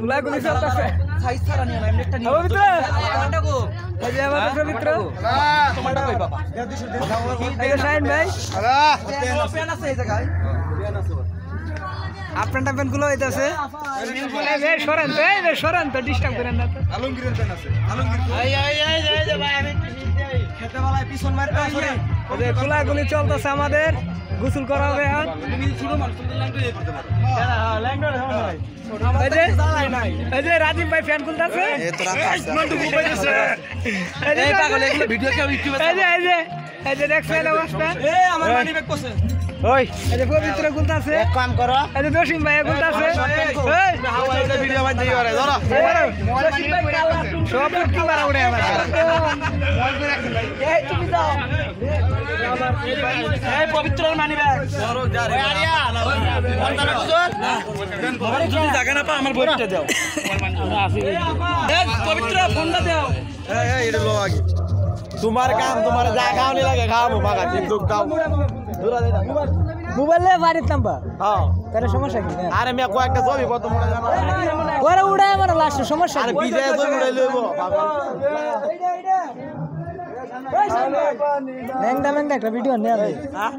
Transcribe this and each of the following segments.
গুলাগুলি চলতেছে সাইজ ছাড়া নিয়ে না এমনিটা নিয়ে পবিত্র আমারটা গো এই যে আমাদের পবিত্র তোমারটা কই বাবা এই যে শাইন ভাই পেন আছে এই জায়গায় পেন আছে আপনারটা পেন গুলো হইতাছে এই সরেন তো ডিস্টার্ব করেন না তো আলমগীরের পেন আছে আলমগীর এই যে ভাই আমি খেতে বেলায় পিছন মারতে সরেন এই যে গুলাগুলি চলতেছে আমাদের গোসল করা হবে আর তুমি ছোট মানুষ তুমি ল্যাংটা দিয়ে করতে পারো হ্যাঁ ল্যাংটা হয় এই যে রাজীব ভাই ফ্যান খুলতাছে এই তো রাখা আছে মন্টু ঘুমাইছে এই পাগল এগুলো ভিডিও কেউ ইউটিউবে এই যে দেখছেন অবস্থা এই আমার মানি ব্যাগ কোসে ওই এই যে পবিত্র খুলতাছে এক কাম করো এই যে দশিম ভাই খুলতাছে এই হাওয়াই যে ভিডিও বানাই দিই ওরে ধরো সব কি মারা উড়ে আমার এই তুমি যাও এই পবিত্রর মানি ব্যাগ ধরো যা রে আরিয়া বন্ধনা হুজুর যদি জায়গা না পা আমার বইটা দাও পবিত্র ফোনটা দাও এই এটা লো আগে তোমার কাম তোমার জায়গা হলে লাগে খাবো বাগা কিন্তু দাও দূরা দে না মোবাইলে বাড়ির নাম্বার হ্যাঁ তার সমস্যা কি আরে আমি কয়েকটা ছবি কত মোড়া জানা ওরে উড়ায় আমার লাস্ট সমস্যা আর বিজয় ছবি উড়াই লইবো পাগল ম্যাংদা একটা ভিডিও নে ভাই হ্যাঁ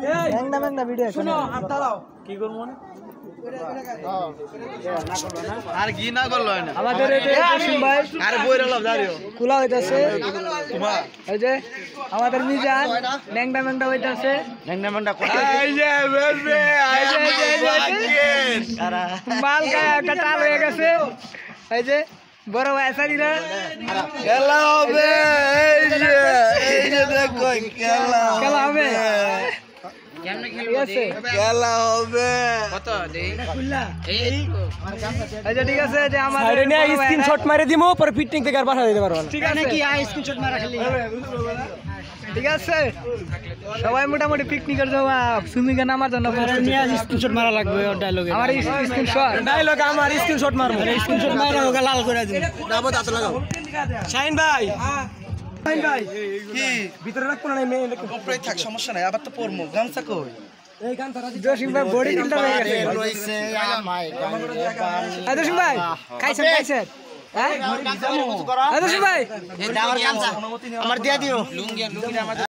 ম্যাংদা ভিডিও শুনো আটটা দাও কি করব মনে আর কি না করলো না আমাদের এই যে জসিম ভাই আর বইরা লাভ জারিও কুলা হইতাছে তোমা এই যে আমাদের মিজান ল্যাংডা হইতাছে ল্যাংডা কোথা এই যে বেবে এই যে মাল গায় একটা টাল হয়ে গেছে এই যে বড় ভাই আসারিরা খেলা হবে এই যে দেখো খেলা হবে কেমনে খেলবো খেলা হবে কত দেই খুললা এই আচ্ছা ঠিক আছে যে আমার সাইডে নিয়ে স্ক্রিনশট মারি দিমু পরে ফিটিং থেকে আর পাঠা দিতে পারবো না ঠিক আছে কি স্ক্রিনশট মারা খালি ঠিক আছে সবাই মোটামুটি পিকনিকের যাওয়া সুমিকে নামার জন্য নিয়ে স্ক্রিনশট মারা লাগবে ডায়লগে আমার স্ক্রিনশট ডায়লগ আমার স্ক্রিনশট মারবো স্ক্রিনশট মারা ওকে লাল করে দিন দাও দাঁত লাগাও শাইন ভাই শাইন ভাই কি ভিতরে রাখবো না মে উপরে থাক সমস্যা নাই আবার তো পরমু গামছা কই এই গামছা জসিম ভাই বডি কিনতে হয়ে গেছে রইছে আমায় গান জসিম ভাই খাইছেন হ্যাঁ জসিম ভাই এই আমার গামছা আমার দিয়া দিও লুঙ্গি আমার